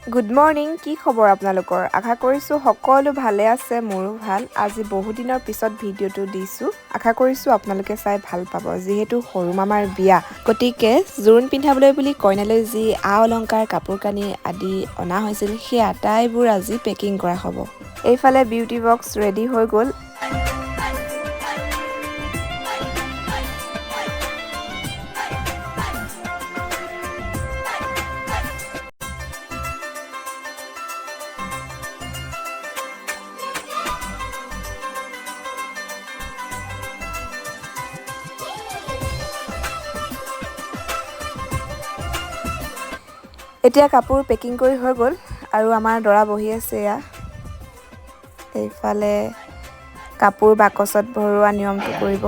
Good morning কি খবৰ আপোনালোকৰ আশা কৰিছোঁ সকলো ভালে আছে মোৰো ভাল আজি বহু দিনৰ পিছত ভিডিঅ'টো দিছোঁ আশা কৰিছোঁ আপোনালোকে চাই ভাল পাব যিহেতু সৰু মামাৰ বিয়া গতিকে জোৰোণ পিন্ধাবলৈ বুলি কইনালৈ যি অলংকাৰ কাপোৰ কানি আদি অনা হৈছিল সেই আটাইবোৰ আজি পেকিং কৰা হ'ব এইফালে বিউটি বক্স ৰেডি হৈ গ'ল এতিয়া কাপোৰ পেকিং কৰি হৈ গ'ল আৰু আমাৰ দৰা বহি আছে এয়া এইফালে কাপোৰ বাকচত ভৰোৱা নিয়মটো কৰিব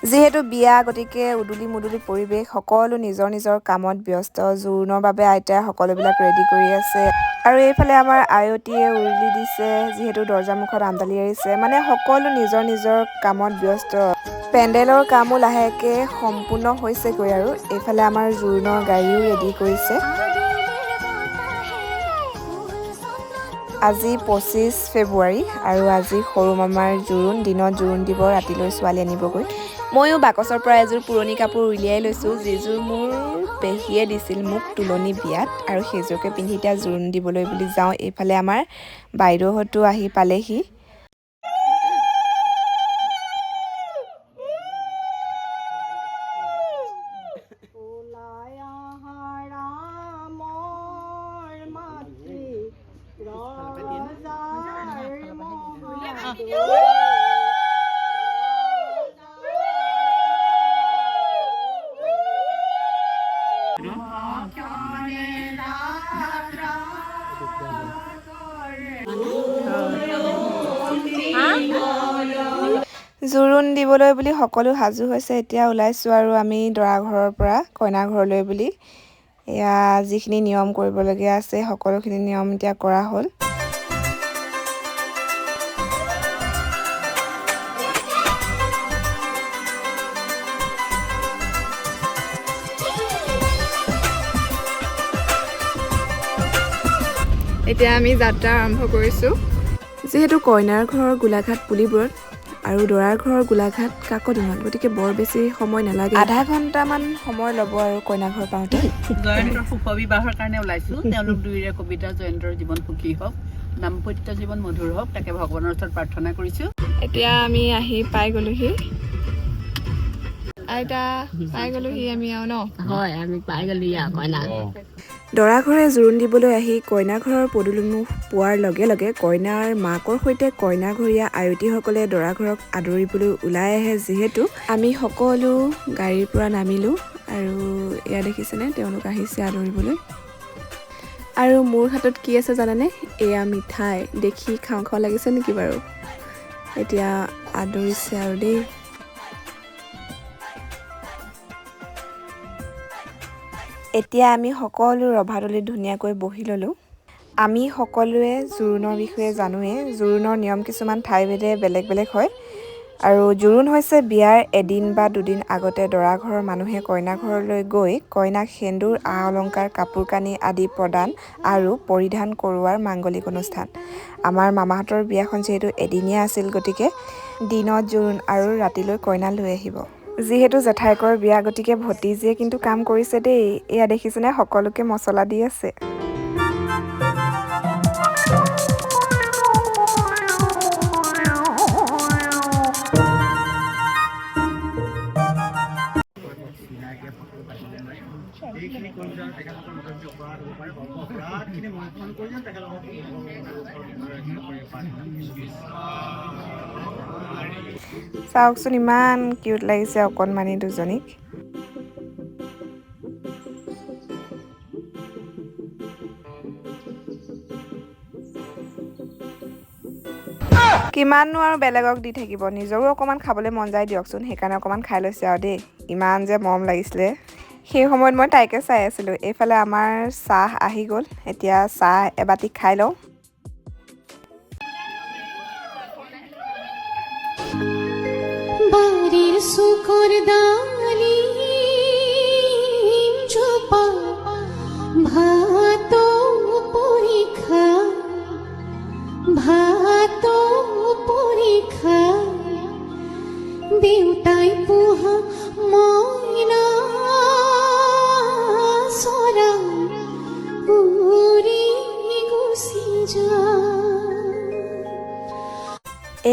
যিহেতু বিয়া গতিকে উদুলি মুদুলি পৰিৱেশ সকলো নিজৰ নিজৰ কামত ব্যস্ত জোৰোণৰ বাবে আইতাই সকলোবিলাক ৰেডি কৰি আছে আৰু এইফালে আমাৰ আয়তীয়ে উৰুলি দিছে যিহেতু দৰ্জামুখত আমদালি এৰিছে মানে সকলো নিজৰ নিজৰ কামত ব্যস্ত পেণ্ডেলৰ কামো লাহেকে সম্পূৰ্ণ হৈছেগৈ আৰু এইফালে আমাৰ জোৰোণৰ গাড়ীও ৰেডি কৰিছে আজি 25 ফেব্ৰুৱাৰী আৰু আজি সৰু মামাৰ জোৰোণ দিনত জোৰোণ দিব ৰাতিলৈ ছোৱালী আনিবগৈ ময়ো বাকচৰ পৰা এযোৰ পুৰণি কাপোৰ উলিয়াই লৈছোঁ যিযোৰ মোৰ পেহীয়ে দিছিল মোক তুলনি বিয়াত আৰু সেইযোৰকে পিন্ধি এতিয়া জোৰোণ দিবলৈ বুলি যাওঁ এইফালে আমাৰ বাইদেউহঁতো আহি পালেহি জোৰোণ দিবলৈ বুলি সকলো সাজু হৈছে এতিয়া ওলাইছোঁ আৰু আমি দৰা ঘৰৰ পৰা কইনা ঘৰলৈ বুলি এয়া যিখিনি নিয়ম কৰিবলগীয়া আছে সকলোখিনি নিয়ম এতিয়া কৰা হ'ল এতিয়া আমি যাত্ৰা আৰম্ভ কৰিছোঁ যিহেতু কইনাৰ ঘৰৰ গোলাঘাট পুলিবোৰত আৰু দৰাৰ ঘৰৰ গোলাঘাট কাকদিঙত গতিকে বৰ বেছি সময় নালাগে আধা ঘণ্টামান সময় ল'ব আৰু কইনা ঘৰ পাওঁতে জয়ন্তৰ সুখবিবাহৰ কাৰণে ওলাইছোঁ তেওঁলোক দুয়োৰে কবিতা জয়ন্তৰ জীৱন সুখী হওক দাম্পত্য জীৱন মধুৰ হওক তাকে ভগৱানৰ ওচৰত প্ৰাৰ্থনা কৰিছোঁ এতিয়া আমি আহি পাই গ'লোহি আইতা পাই গ'লোহি আমি আৰু ন হয় আমি পাই গ'লো কইনা দৰা ঘৰে জোৰোণ দিবলৈ আহি কইনা ঘৰৰ পদূলিমুখ পোৱাৰ লগে লগে কইনাৰ মাকৰ সৈতে কইনা ঘৰীয়া আয়তীসকলে দৰা ঘৰক আদৰিবলৈ ওলাই আহে যিহেতু আমি সকলো গাড়ীৰ পৰা নামিলোঁ আৰু এয়া দেখিছেনে তেওঁলোক আহিছে আদৰিবলৈ আৰু মোৰ হাতত কি আছে জানানে এয়া মিঠাই দেখি খাওঁ খাওঁ লাগিছে নেকি বাৰু এতিয়া আদৰিছে আৰু দেই এতিয়া আমি সকলো ৰভাতলিত ধুনীয়াকৈ বহি ল'লোঁ আমি সকলোৱে জোৰোণৰ বিষয়ে জানোৱে জোৰোণৰ নিয়ম কিছুমান ঠাইভেদে বেলেগ বেলেগ হয় আৰু জোৰোণ হৈছে বিয়াৰ এদিন বা দুদিন আগতে দৰা ঘৰৰ মানুহে কইনা ঘৰলৈ গৈ কইনাক সেন্দুৰ অলংকাৰ কাপোৰ কানি আদি প্ৰদান আৰু পৰিধান কৰোৱাৰ মাংগলিক অনুষ্ঠান আমাৰ মামাহঁতৰ বিয়াখন যিহেতু এদিনীয়া আছিল গতিকে দিনত জোৰোণ আৰু ৰাতিলৈ কইনা লৈ আহিব যিহেতু জেঠাইকৰ বিয়া গতিকে ভতিজীয়ে কিন্তু কাম কৰিছে দেই এয়া দেখিছেনে সকলোকে মছলা দি আছে চাওকচোন ইমান কিউট লাগিছে অকণমানি দুজনীক কিমাননো আৰু বেলেগক দি থাকিব নিজৰো অকণমান খাবলৈ মন যায় দিয়কচোন সেইকাৰণে অকণমান খাই লৈছে আৰু দেই ইমান যে মৰম লাগিছিলে সেই সময়ত মই তাইকে চাই আছিলোঁ এইফালে আমাৰ চাহ আহি গ'ল এতিয়া চাহ এবাটি খাই লওঁ বাড়িৰ শুকৰ দালি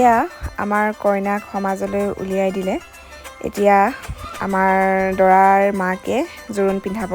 এয়া আমাৰ কইনাক সমাজলৈ উলিয়াই দিলে। এতিয়া আমাৰ দৰাৰ মাকে জোৰোণ পিন্ধাব।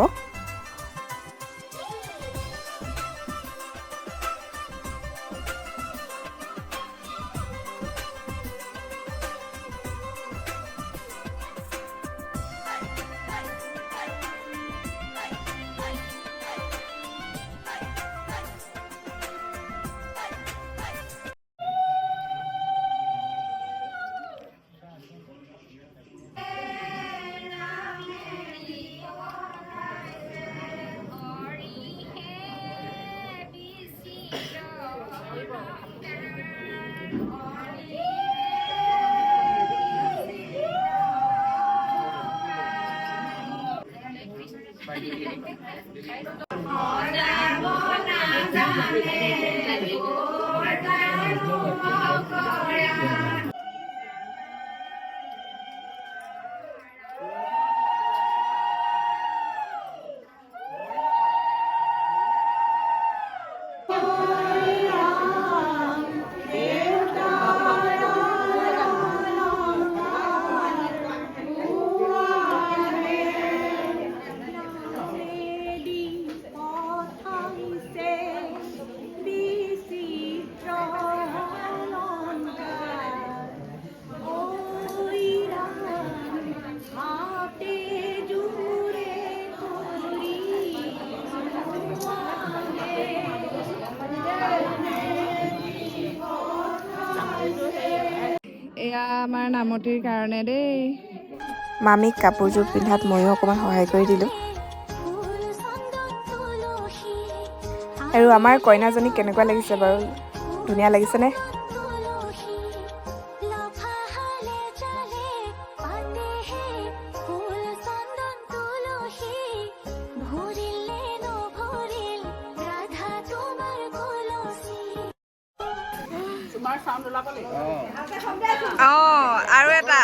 এয়া আমাৰ নামতিৰ কাৰণে দেই। মামীক কাপোৰযোৰ পিন্ধাত ময়ো অকণমান সহায় কৰি দিলোঁ। আৰু আমাৰ কইনাজনী কেনেকুৱা লাগিছে বাৰু? ধুনীয়া লাগিছেনে? তোমাৰ চাউণ্ড ওলাব লাগিব। আৰু এটা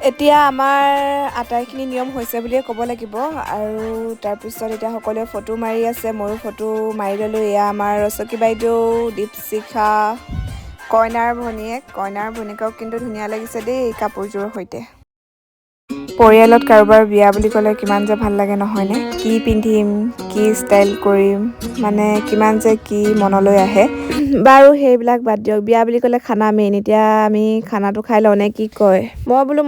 এতিয়া আমাৰ আটাইখিনি নিয়ম হৈছে বুলিয়ে ক'ব লাগিব। আৰু তাৰপিছত এতিয়া সকলোৱে ফটো মাৰি আছে, ময়ো ফটো মাৰি ল'লোঁ। এয়া আমাৰ ৰচকী বাইদেউ, দীপশিখা, কইনাৰ ভনীয়েকক কিন্তু ধুনীয়া লাগিছে দেই কাপোৰযোৰৰ সৈতে। পৰিয়ালত কাৰোবাৰ বিয়া বুলি ক'লে কিমান যে ভাল লাগে নহয়নে? কি পিন্ধিম, কি ষ্টাইল কৰিম, মানে কিমান যে কি মনলৈ আহে। বাৰু সেইবিলাক বাদ দিয়ক, বিয়া বুলি ক'লে খানা মেইন। এতিয়া আমি খানাটো খাই লওঁ নে কি কয়?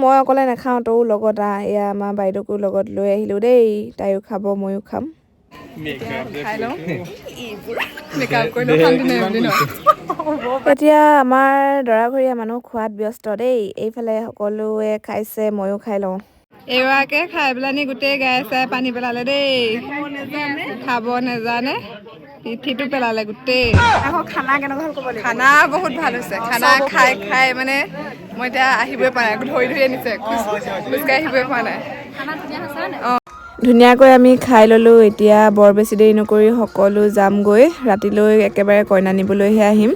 মই অকলে নাখাওঁ, তয়ো লগত আহ। এয়া আমাৰ বাইদেউকো লগত লৈ আহিলোঁ দেই, তাইও খাব ময়ো খাম। খাই লওঁ। মেকআপ কৰি লওঁ, শান্তি নাই বুলি ন? এতিয়া আমাৰ দৰাঘৰীয়া মানুহ খোৱাত ব্যস্ত দেই। এইফালে সকলোৱে খাইছে, ময়ো খাই লওঁ। এইবাৰকে খাই পেলানি গোটেই গাই চাই পানী পেলালে দেই। খাব নেজানে, পিঠিটো পেলালে গোটেই। খানা কেনেকুৱা হ'ল ক'ব লাগিব। খানা বহুত ভাল হৈছে। খানা খাই খাই মানে মই এতিয়া আহিবই পৰা নাই, ধৰি আনিছে, খোজকাঢ়ি আহিবই পৰা নাই। ধুনীয়াকৈ আমি খাই ল'লোঁ। এতিয়া বৰ বেছি দেৰি নকৰি সকলো যামগৈ। ৰাতিলৈ একেবাৰে কইনা নিবলৈহে আহিম।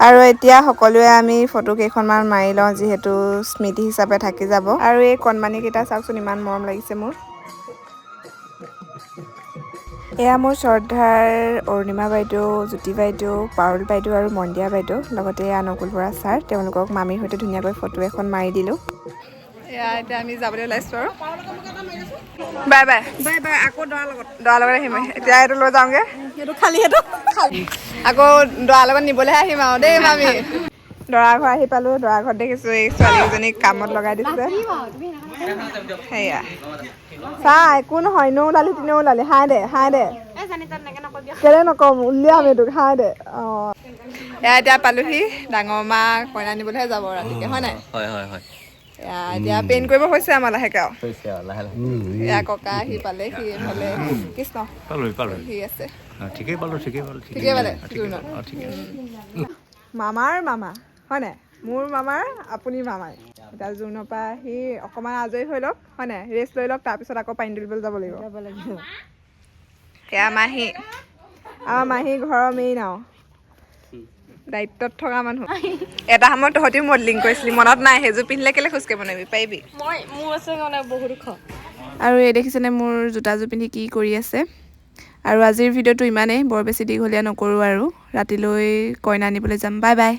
আৰু এতিয়া সকলোৱে আমি ফটো কেইখনমান মাৰি লওঁ, যিহেতু স্মৃতি হিচাপে থাকি যাব। আৰু এই কণমানিকেইটা চাওকচোন, ইমান মৰম লাগিছে মোৰ। এয়া মোৰ শ্ৰদ্ধাৰ অৰুণিমা বাইদেউ, জ্যোতি বাইদেউ, পাৰুল বাইদেউ আৰু মন্দিয়া বাইদেউ, লগতে অনুকুল বৰা ছাৰ। তেওঁলোকক মামীৰ সৈতে ধুনীয়াকৈ ফটো এখন মাৰি দিলোঁ। এয়া এতিয়া আমি যাবলৈ ওলাইছোঁ আৰু। Bye bye. আকৌ দৰাৰ লগত আহিম। এতিয়া এইটো লৈ যাওঁগে। আকৌ দৰাৰ লগত নিবলৈহে আহিম আৰু দেই মামী। দৰা ঘৰ আহি পালোঁ। দৰা ঘৰত দেখিছোঁ এই ছোৱালীজনীক কামত লগাই দিছে। সেয়া চা, একো নহয়, ইনেও ওলালি তিনেও ওলালি। হাই দে কেলে নকম, উলিয়াম এইটোক, হাই দে। এয়া এতিয়া পালোহি, ডাঙৰ মা কইনা নিবলৈহে যাব ৰাতিকে, হয় নাই? হয়। এয়া এতিয়া পেইণ্ট কৰিব হৈছে আমাৰ লাহেকে আৰু। এয়া ককা আহি পালে, সি এইফালে কৃষ্ণ সি আছে। ঠিকেই পালো ঠিকেই পালে। মামাৰ মামা হয় নাই? মোৰ মামাৰ আপুনি মামাৰ এতিয়া জোৰোণৰ পৰা আহি অকণমান আজৰি হৈ লওক হয় নাই ৰেষ্ট লৈ লওক তাৰপিছত আকৌ পানী তুলিবলৈ যাব লাগিব সেয়া মাহী আমাৰ মাহী ঘৰৰ মেইন আৰু দায়িত্বত থকা মানুহ এটা সময়ত তহঁতিও মডেলিং কৰিছিলি মনত নাই সেইযোৰ পিন্ধিলে কেলে খোজকাঢ়িব নোৱাৰিবি পাৰিবি মোৰ আছে মানে বহুত ওখ আৰু এই দেখিছেনে মোৰ জোতাযোৰ পিন্ধি কি কৰি আছে আৰু আজিৰ ভিডিঅ'টো ইমানেই বৰ বেছি দীঘলীয়া নকৰোঁ আৰু ৰাতিলৈ কইনা আনিবলৈ যাম বাই বাই